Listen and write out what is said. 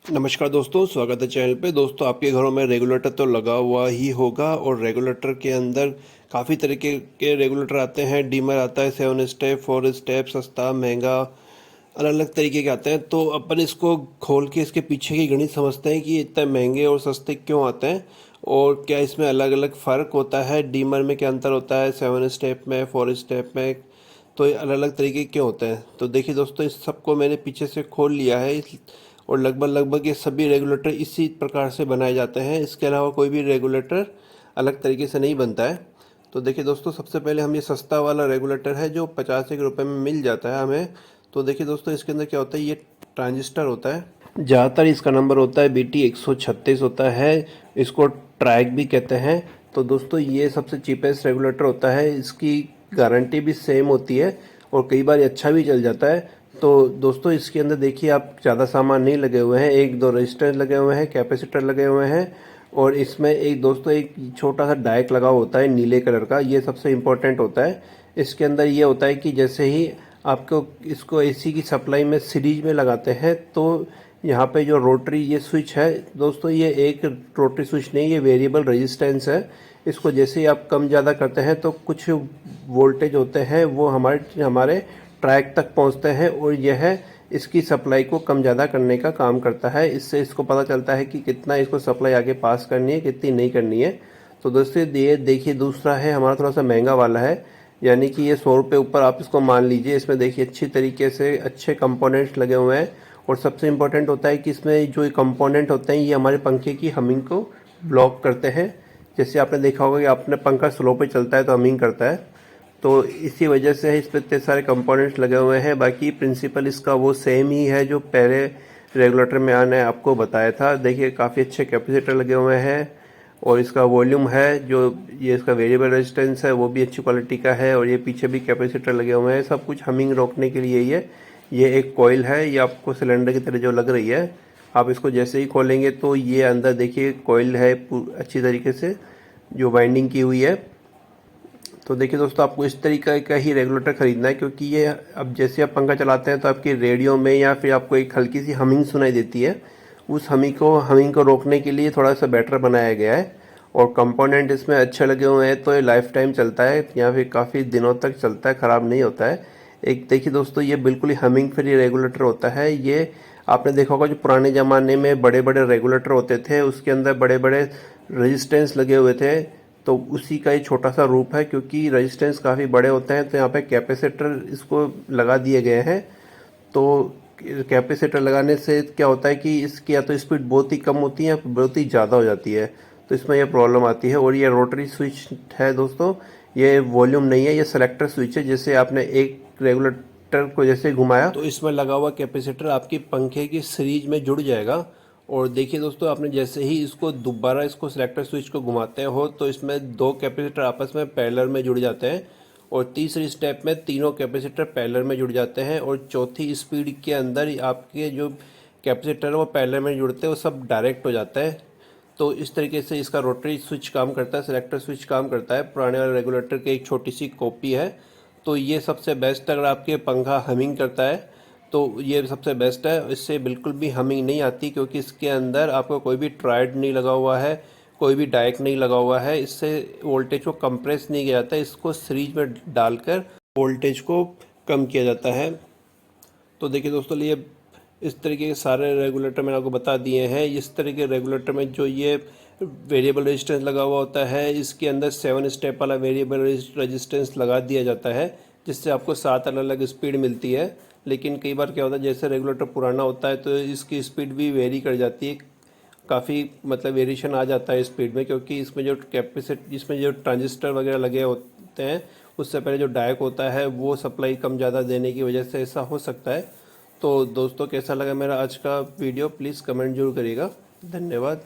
नमस्कार दोस्तों, स्वागत है चैनल पे। दोस्तों, आपके घरों में रेगुलेटर तो लगा हुआ ही होगा और रेगुलेटर के अंदर काफ़ी तरीके के रेगुलेटर आते हैं। डीमर आता है, 7 स्टेप, 4 स्टेप, सस्ता, महंगा, अलग अलग तरीके के आते हैं। तो अपन इसको खोल के इसके पीछे की गणित समझते हैं कि इतने महंगे और सस्ते क्यों आते हैं और क्या इसमें अलग अलग फ़र्क होता है। डीमर में क्या अंतर होता है, 7 स्टेप में, 4 स्टेप में, तो ये अलग अलग तरीके क्यों होते हैं। तो देखिए दोस्तों, इस सबको मैंने पीछे से खोल लिया है और लगभग लगभग ये सभी रेगुलेटर इसी प्रकार से बनाए जाते हैं। इसके अलावा कोई भी रेगुलेटर अलग तरीके से नहीं बनता है। तो देखिए दोस्तों, सबसे पहले हम ये सस्ता वाला रेगुलेटर है जो 85 रुपये में मिल जाता है हमें। तो देखिए दोस्तों, इसके अंदर क्या होता है, ये ट्रांजिस्टर होता है। ज़्यादातर इसका नंबर होता है BT136 होता है। इसको ट्रैक भी कहते हैं। तो दोस्तों, ये सबसे चीपेस्ट रेगुलेटर होता है। इसकी गारंटी भी सेम होती है और कई बार ये अच्छा भी चल जाता है। तो दोस्तों, इसके अंदर देखिए, आप ज़्यादा सामान नहीं लगे हुए हैं। एक दो रजिस्टर लगे हुए हैं, कैपेसिटर लगे हुए हैं और इसमें एक छोटा सा डायक लगा होता है नीले कलर का। ये सबसे इम्पोर्टेंट होता है। इसके अंदर ये होता है कि जैसे ही आपको इसको एसी की सप्लाई में सीरीज में लगाते हैं तो यहाँ पे जो रोटरी ये स्विच है दोस्तों, ये एक रोटरी स्विच नहीं, ये वेरिएबल रेजिस्टेंस है। इसको जैसे ही आप कम ज़्यादा करते हैं तो कुछ वोल्टेज होते हैं वो हमारे हमारे ट्रैक तक पहुँचते हैं और यह इसकी सप्लाई को कम ज़्यादा करने का काम करता है। इससे इसको पता चलता है कि कितना इसको सप्लाई आगे पास करनी है, कितनी नहीं करनी है। तो दोस्तों, ये देखिए, दूसरा है हमारा थोड़ा सा महंगा वाला है, यानी कि ये 100 रुपये ऊपर आप इसको मान लीजिए। इसमें देखिए अच्छी तरीके से अच्छे कंपोनेंट्स लगे हुए हैं और सबसे इम्पोर्टेंट होता है कि इसमें जो कंपोनेंट होते हैं ये हमारे पंखे की हमिंग को ब्लॉक करते हैं। जैसे आपने देखा होगा कि आपने पंखा स्लो पे चलता है तो हमिंग करता है, तो इसी वजह से इस पर इतने सारे कंपोनेंट्स लगे हुए हैं। बाकी प्रिंसिपल इसका वो सेम ही है जो पहले रेगुलेटर में आने आपको बताया था। देखिए, काफ़ी अच्छे कैपेसिटर लगे हुए हैं और इसका वॉल्यूम है जो ये इसका वेरिएबल रेजिस्टेंस है वो भी अच्छी क्वालिटी का है और ये पीछे भी कैपेसिटर लगे हुए हैं। सब कुछ हमिंग रोकने के लिए ये एक कॉइल है। ये आपको सिलेंडर की तरह जो लग रही है, आप इसको जैसे ही खोलेंगे तो ये अंदर देखिए कॉइल है अच्छी तरीके से जो वाइंडिंग की हुई है। तो देखिए दोस्तों, आपको इस तरीके का ही रेगुलेटर ख़रीदना है क्योंकि ये अब जैसे आप पंखा चलाते हैं तो आपकी रेडियो में या फिर आपको एक हल्की सी हमिंग सुनाई देती है। उस हमिंग को रोकने के लिए थोड़ा सा बेटर बनाया गया है और कंपोनेंट इसमें अच्छे लगे हुए हैं तो ये लाइफ टाइम चलता है या फिर काफ़ी दिनों तक चलता है, ख़राब नहीं होता है। एक देखिए दोस्तों, ये बिल्कुल ही हमिंग फ्री रेगुलेटर होता है। ये आपने देखा होगा जो पुराने ज़माने में बड़े बड़े रेगुलेटर होते थे उसके अंदर बड़े बड़े रेजिस्टेंस लगे हुए थे, तो उसी का ये छोटा सा रूप है। क्योंकि रेजिस्टेंस काफ़ी बड़े होते हैं तो यहाँ पे कैपेसिटर इसको लगा दिए गए हैं। तो कैपेसिटर लगाने से क्या होता है कि इसकी या तो स्पीड बहुत ही कम होती है या बहुत ही ज़्यादा हो जाती है, तो इसमें यह प्रॉब्लम आती है। और ये रोटरी स्विच है दोस्तों, ये वॉल्यूम नहीं है, ये सेलेक्टर स्विच है। जैसे आपने एक रेगुलेटर को जैसे घुमाया तो इसमें लगा हुआ कैपेसिटर आपकी पंखे की सीरीज में जुड़ जाएगा। और देखिए दोस्तों, आपने जैसे ही इसको दोबारा इसको सिलेक्टर स्विच को घुमाते हो तो इसमें दो कैपेसिटर आपस में पैरेलल में जुड़ जाते हैं और तीसरी स्टेप में तीनों कैपेसिटर पैरेलल में जुड़ जाते हैं और चौथी स्पीड के अंदर आपके जो कैपेसिटर है वो पैरेलल में जुड़ते हैं, वो सब डायरेक्ट हो जाता है। तो इस तरीके से इसका रोटरी स्विच काम करता है, सिलेक्टर स्विच काम करता है। पुराने वाले रेगुलेटर की एक छोटी सी कॉपी है। तो ये सबसे बेस्ट, अगर आपके पंखा हमिंग करता है तो ये सबसे बेस्ट है। इससे बिल्कुल भी हमिंग नहीं आती क्योंकि इसके अंदर आपको कोई भी ट्रायड नहीं लगा हुआ है, कोई भी डायक नहीं लगा हुआ है। इससे वोल्टेज को कंप्रेस नहीं किया जाता है, इसको सीरीज में डालकर वोल्टेज को कम किया जाता है। तो देखिए दोस्तों, ये इस तरीके के सारे रेगुलेटर मैंने आपको बता दिए हैं। इस तरह के रेगुलेटर में जो ये वेरिएबल रेजिस्टेंस लगा हुआ होता है, इसके अंदर 7 स्टेप वाला वेरिएबल रेजिस्टेंस लगा दिया जाता है जिससे आपको 7 अलग अलग स्पीड मिलती है। लेकिन कई बार क्या होता है, जैसे रेगुलेटर पुराना होता है तो इसकी स्पीड भी वेरी कर जाती है, काफ़ी मतलब वेरिएशन आ जाता है स्पीड में, क्योंकि इसमें जो ट्रांजिस्टर वगैरह लगे होते हैं उससे पहले जो डायक होता है वो सप्लाई कम ज़्यादा देने की वजह से ऐसा हो सकता है। तो दोस्तों, कैसा लगा मेरा आज का वीडियो, प्लीज़ कमेंट जरूर करिएगा। धन्यवाद।